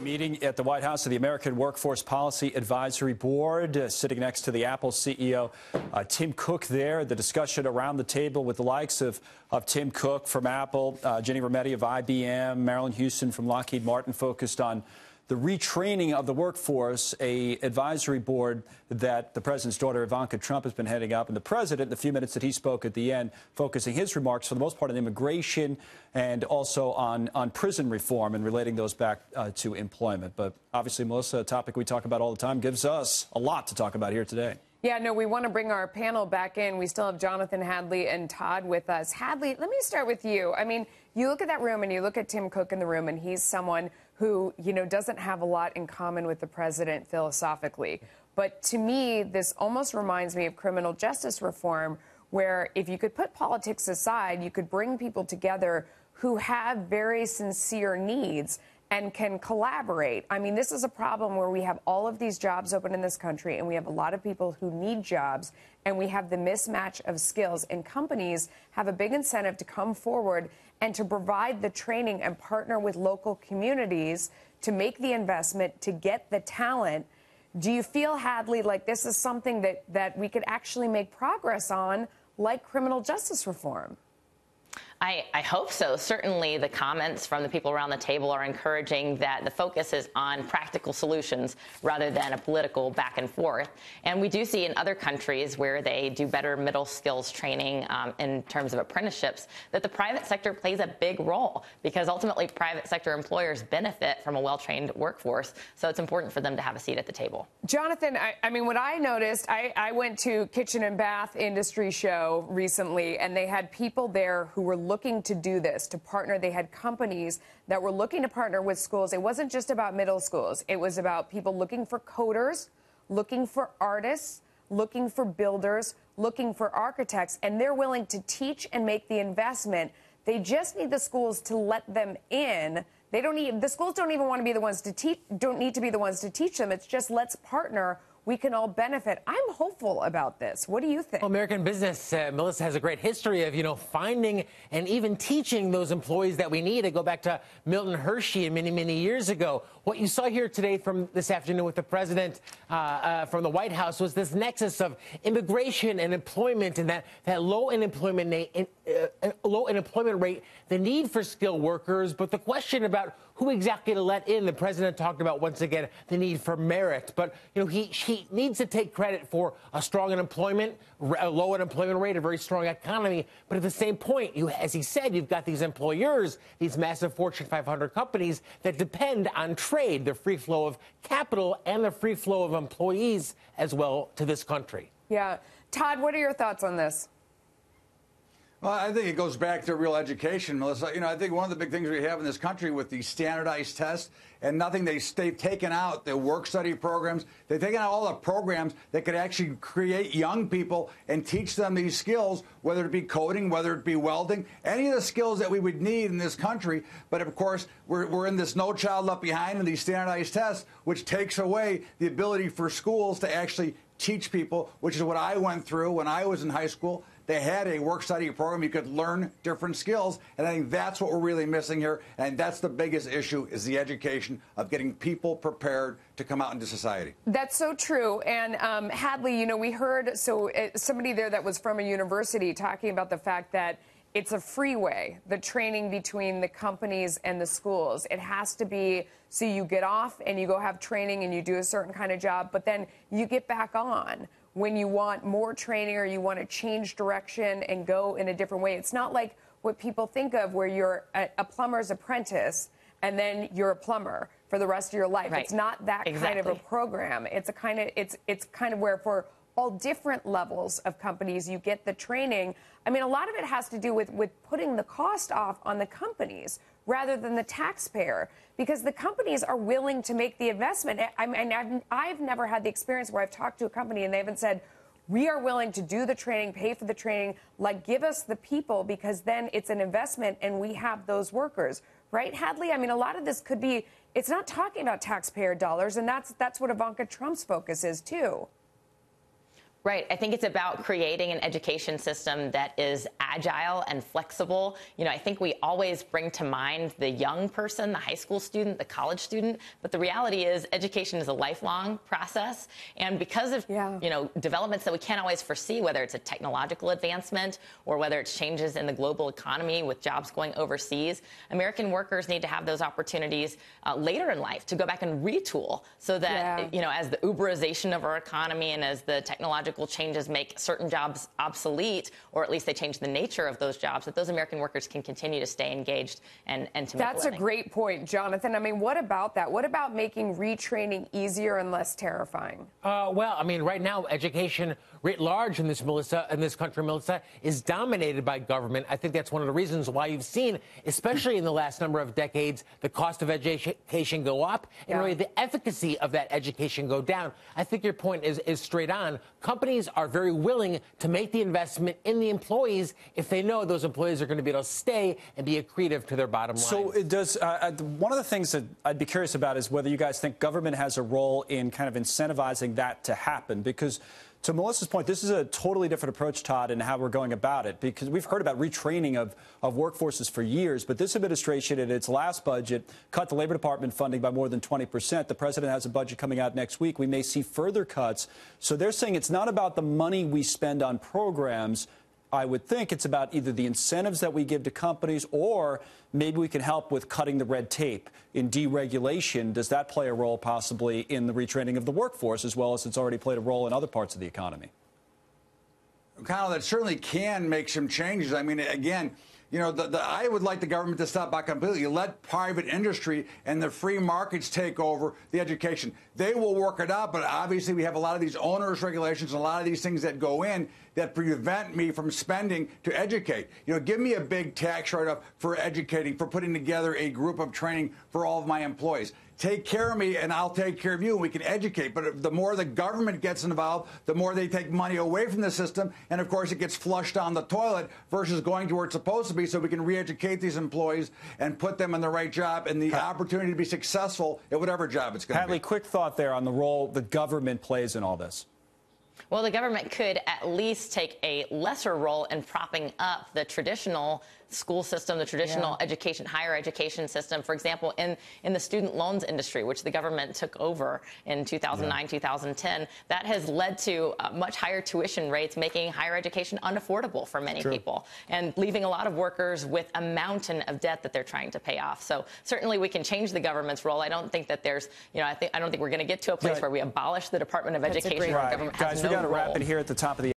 Meeting at the White House of the American Workforce Policy Advisory Board, sitting next to the Apple CEO, Tim Cook there. The discussion around the table with the likes of Tim Cook from Apple, Ginny Rometty of IBM, Marilyn Houston from Lockheed Martin, focused on the retraining of the workforce, a advisory board that the president's daughter, Ivanka Trump, has been heading up. And the president, in the few minutes that he spoke at the end, focusing his remarks for the most part on immigration and also on prison reform and relating those back to employment. But obviously, Melissa, a topic we talk about all the time, gives us a lot to talk about here today. Yeah, no, we want to bring our panel back in. We still have Jonathan, Hadley, and Todd with us. Hadley, let me start with you. I mean, you look at that room and you look at Tim Cook in the room, and he's someone who, you know, doesn't have a lot in common with the president philosophically. But to me, this almost reminds me of criminal justice reform, where if you could put politics aside, you could bring people together who have very sincere needs and can collaborate. I mean, this is a problem where we have all of these jobs open in this country, and we have a lot of people who need jobs, and we have the mismatch of skills. And companies have a big incentive to come forward and to provide the training and partner with local communities to make the investment, to get the talent. Do you feel, Hadley, like this is something that we could actually make progress on, like criminal justice reform? I hope so. Certainly the comments from the people around the table are encouraging that the focus is on practical solutions rather than a political back and forth. And we do see in other countries where they do better middle skills training in terms of apprenticeships that the private sector plays a big role, because ultimately private sector employers benefit from a well-trained workforce. So it's important for them to have a seat at the table. Jonathan, I mean, what I noticed, I went to Kitchen and Bath Industry Show recently, and they had people there who were looking to do this, to partner. They had companies that were looking to partner with schools. It wasn't just about middle schools. It was about people looking for coders, looking for artists, looking for builders, looking for architects, and they're willing to teach and make the investment. They just need the schools to let them in. They don't need, the schools don't even want to be the ones to teach, don't need to be the ones to teach them. It's just, let's partner. We can all benefit. I'm hopeful about this. What do you think? Well, American business, Melissa, has a great history of, finding and even teaching those employees that we need. I go back to Milton Hershey many, many years ago. What you saw here today from this afternoon with the president from the White House was this nexus of immigration and employment, and that low unemployment rate, the need for skilled workers, but the question about who exactly to let in. The president talked about, once again, the need for merit. But, he needs to take credit for a strong unemployment, a low unemployment rate, a very strong economy. But at the same point, as he said, you've got these employers, these massive Fortune 500 companies that depend on trade, the free flow of capital and the free flow of employees as well to this country. Yeah. Todd, what are your thoughts on this? Well, I think it goes back to real education, Melissa. I think one of the big things we have in this country with these standardized tests and nothing, they've taken out the work-study programs. They've taken out all the programs that could actually create young people and teach them these skills, whether it be coding, whether it be welding, any of the skills that we would need in this country. But, of course, we're in this No Child Left Behind and these standardized tests, which takes away the ability for schools to actually teach people, which is what I went through when I was in high school. They had a work-study program. You could learn different skills, and I think that's what we're really missing here, and that's the biggest issue, is the education of getting people prepared to come out into society. That's so true. And Hadley, we heard somebody there that was from a university talking about the fact that it's a freeway, the training between the companies and the schools. It has to be so you get off and you go have training and you do a certain kind of job, but then you get back on when you want more training or you want to change direction and go in a different way. It's not like what people think of where you're a plumber's apprentice and then you're a plumber for the rest of your life. Right. It's not that kind of a program. It's it's kind of where for all different levels of companies you get the training. I mean, a lot of it has to do with putting the cost off on the companies rather than the taxpayer, because the companies are willing to make the investment. I've never had the experience where I've talked to a company and they haven't said, we are willing to do the training, pay for the training, like give us the people, because then it's an investment and we have those workers. Right, Hadley? I mean, a lot of this could be, it's not talking about taxpayer dollars, and that's what Ivanka Trump's focus is, too. Right. I think it's about creating an education system that is agile and flexible. You know, I think we always bring to mind the young person, the high school student, the college student. But the reality is education is a lifelong process. And because of, you know, developments that we can't always foresee, whether it's a technological advancement or whether it's changes in the global economy with jobs going overseas, American workers need to have those opportunities later in life to go back and retool so that, you know, as the Uberization of our economy and as the technological changes make certain jobs obsolete, or at least they change the nature of those jobs, that those American workers can continue to stay engaged and to make That's a a living. great point, Jonathan. I mean, what about that? What about making retraining easier and less terrifying? Well, I mean, right now, education writ large in this country, Melissa, is dominated by government. I think that's one of the reasons why you've seen, especially in the last number of decades, the cost of education go up and really the efficacy of that education go down. I think your point is straight on. Companies are very willing to make the investment in the employees if they know those employees are going to be able to stay and be accretive to their bottom line. So it does. One of the things that I'd be curious about is whether you guys think government has a role in kind of incentivizing that to happen, because to Melissa's point, this is a totally different approach, Todd, in how we're going about it, because we've heard about retraining of workforces for years. But this administration, in its last budget, cut the Labor Department funding by more than 20%. The president has a budget coming out next week. We may see further cuts. So they're saying it's not about the money we spend on programs. I would think it's about either the incentives that we give to companies, or maybe we can help with cutting the red tape in deregulation. Does that play a role possibly in the retraining of the workforce, as well as it's already played a role in other parts of the economy? Kyle, that certainly can make some changes. I mean, again, you know, I would like the government to stop by completely. Let private industry and the free markets take over the education. They will work it out, but obviously we have a lot of these onerous regulations and a lot of these things that go in that prevent me from spending to educate. You know, give me a big tax write-off for educating, for putting together a group of training for all of my employees. Take care of me and I'll take care of you and we can educate. But the more the government gets involved, the more they take money away from the system. And of course, it gets flushed down the toilet versus going to where it's supposed to be, so we can re-educate these employees and put them in the right job and the opportunity to be successful at whatever job it's going to be. Hadley, quick thought there on the role the government plays in all this. Well, the government could at least take a lesser role in propping up the traditional school system, the traditional education, higher education system. For example, in the student loans industry, which the government took over in 2009, 2010, that has led to much higher tuition rates, making higher education unaffordable for many people and leaving a lot of workers with a mountain of debt that they're trying to pay off. So certainly we can change the government's role. I don't think that there's, you know, I don't think we're going to get to a place where we abolish the Department of Education. Where government has Guys, we got to wrap role. it here at the top of the